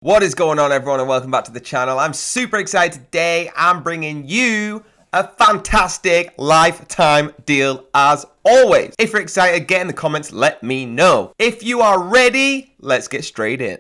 What is going on, everyone, and welcome back to the channel. I'm super excited today. I'm bringing you a fantastic lifetime deal as always. If you're excited, get in the comments, let me know. If you are ready, let's get straight in.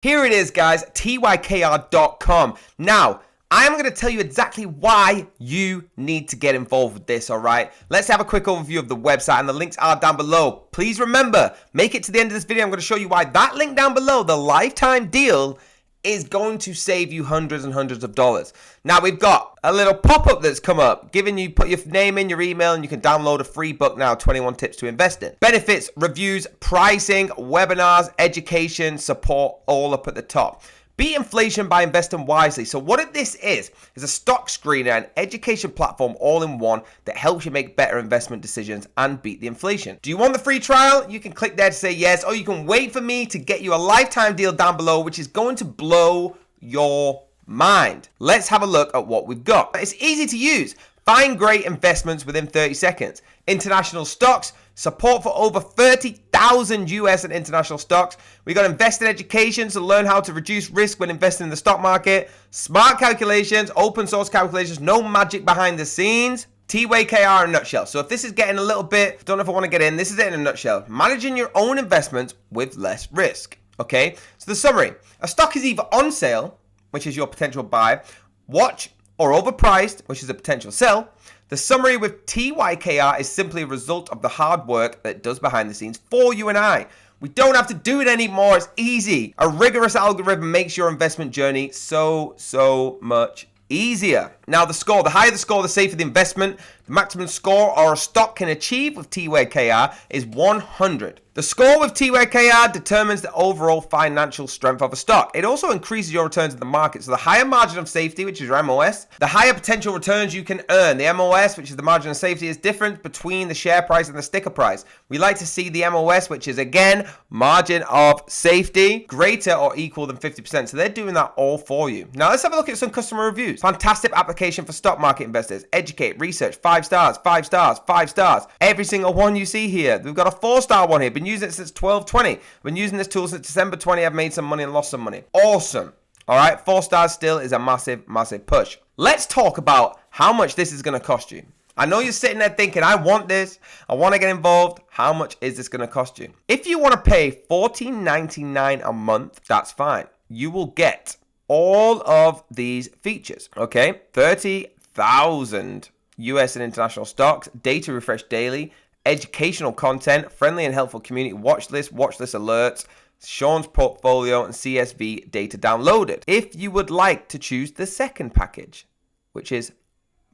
Here it is, guys, TYKR.com. Now, I am going to tell you exactly why you need to get involved with this, all right? Let's have a quick overview of the website, and the links are down below. Please remember, make it to the end of this video. I'm going to show you why that link down below, the lifetime deal, is going to save you hundreds and hundreds of dollars. Now, we've got a little pop-up that's come up, giving you, put your name in, your email, and you can download a free book now, 21 tips to invest in. Benefits, reviews, pricing, webinars, education, support, all up at the top. Beat inflation by investing wisely. So what this is a stock screener and education platform all in one that helps you make better investment decisions and beat the inflation. Do you want the free trial? You can click there to say yes, or you can wait for me to get you a lifetime deal down below, which is going to blow your mind. Let's have a look at what we've got. It's easy to use. Find great investments within 30 seconds. International stocks, support for over 30,000 US and international stocks. We got invested education to learn how to reduce risk when investing in the stock market. Smart calculations, open source calculations, no magic behind the scenes. TYKR in a nutshell. So if this is getting a little bit, don't know if I want to get in, this is it in a nutshell. Managing your own investments with less risk. Okay, so the summary. A stock is either on sale, which is your potential buy, watch, or overpriced, which is a potential sell. The summary with TYKR is simply a result of the hard work that it does behind the scenes for you and I. We don't have to do it anymore. It's easy. A rigorous algorithm makes your investment journey so much easier. Now, the score, the higher the score, the safer the investment. The maximum score or a stock can achieve with TYKR is 100. The score with TYKR determines the overall financial strength of a stock. It also increases your returns in the market. So the higher margin of safety, which is your MOS, the higher potential returns you can earn. The MOS, which is the margin of safety, is different between the share price and the sticker price. We like to see the MOS, which is, again, margin of safety, greater or equal than 50%. So they're doing that all for you. Now, let's have a look at some customer reviews. Fantastic application for stock market investors. Educate, research, 5 stars, 5 stars, 5 stars. Every single one you see here. We've got a 4-star one here. Been using it since 12/20. Been using this tool since December 20. I've made some money and lost some money. Awesome. All right, 4 stars still is a massive push. Let's talk about how much this is going to cost you. I know you're sitting there thinking, I want this. I want to get involved. How much is this going to cost you? If you want to pay $14.99 a month, that's fine. You will get all of these features, okay? 30,000 US and international stocks, data refresh daily, educational content, friendly and helpful community, watch list alerts, Sean's portfolio, and CSV data downloaded. If you would like to choose the second package, which is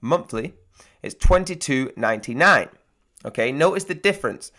monthly, it's $22.99. Okay, notice the difference.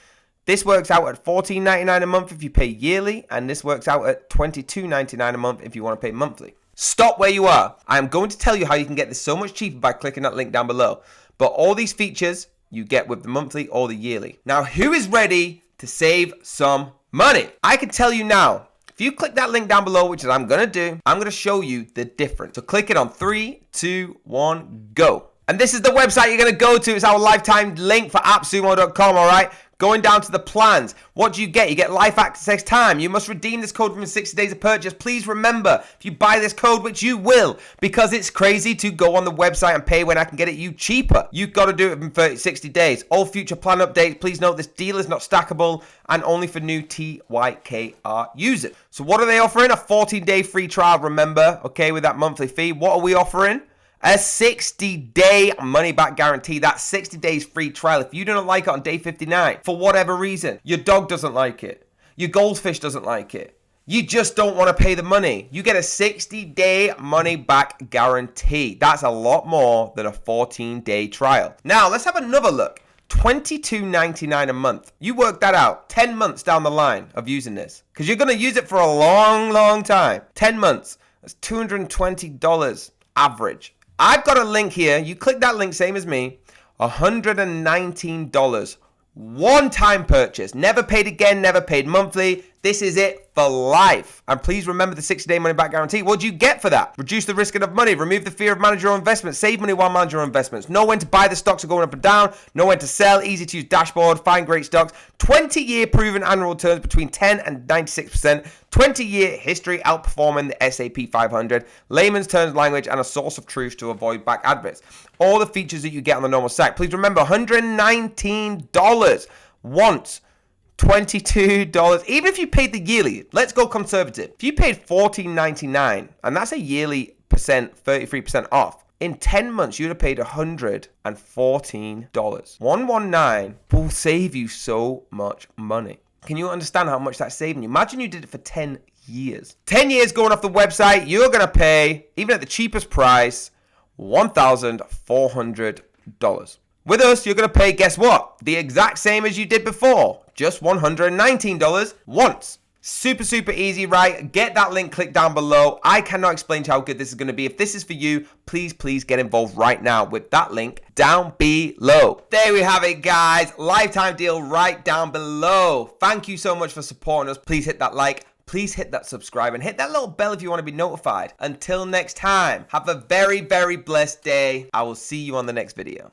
This works out at $14.99 a month if you pay yearly, and this works out at $22.99 a month if you want to pay monthly. Stop where you are. I am going to tell you how you can get this so much cheaper by clicking that link down below. But all these features you get with the monthly or the yearly. Now, who is ready to save some money? I can tell you now. If you click that link down below, which is I'm going to do, I'm going to show you the difference. So click it on 3, 2, 1, go. And this is the website you're going to go to. It's our lifetime link for appsumo.com, all right? Going down to the plans. What do you get? You get life access time. You must redeem this code within 60 days of purchase. Please remember, if you buy this code, which you will, because it's crazy to go on the website and pay when I can get it you cheaper. You've got to do it within 60 days. All future plan updates. Please note this deal is not stackable and only for new TYKR users. So what are they offering? A 14-day free trial, remember, okay, with that monthly fee. What are we offering? A 60-day money-back guarantee. That's 60 days free trial. If you don't like it on day 59, for whatever reason, your dog doesn't like it, your goldfish doesn't like it, you just don't want to pay the money, you get a 60-day money-back guarantee. That's a lot more than a 14-day trial. Now, let's have another look. $22.99 a month. You work that out 10 months down the line of using this, because you're going to use it for a long time. 10 months. That's $220 average. I've got a link here. You click that link, same as me. $119. One-time purchase. Never paid again, never paid monthly, This is it for life. And please remember the 60-day money-back guarantee. What do you get for that? Reduce the risk of money. Remove the fear of managing your investments. Save money while managing your investments. Know when to buy the stocks are going up and down. Know when to sell. Easy-to-use dashboard. Find great stocks. 20-year proven annual returns between 10 and 96%. 20-year history outperforming the S&P 500. Layman's terms language and a source of truth to avoid back adverts. All the features that you get on the normal site. Please remember, $119 once. $22. Even if you paid the yearly, let's go conservative. If you paid $14.99, and that's a yearly 33% off, in 10 months, you'd have paid $114. 119 will save you so much money. Can you understand how much that's saving you? Imagine you did it for 10 years. 10 years going off the website, you're going to pay, even at the cheapest price, $1,400. With us, you're going to pay, guess what? The exact same as you did before. Just $119 once. Super, super easy, right? Get that link, click down below. I cannot explain to you how good this is going to be. If this is for you, please get involved right now with that link down below. There we have it, guys. Lifetime deal right down below. Thank you so much for supporting us. Please hit that like. Please hit that subscribe and hit that little bell if you want to be notified. Until next time, have a very, very blessed day. I will see you on the next video.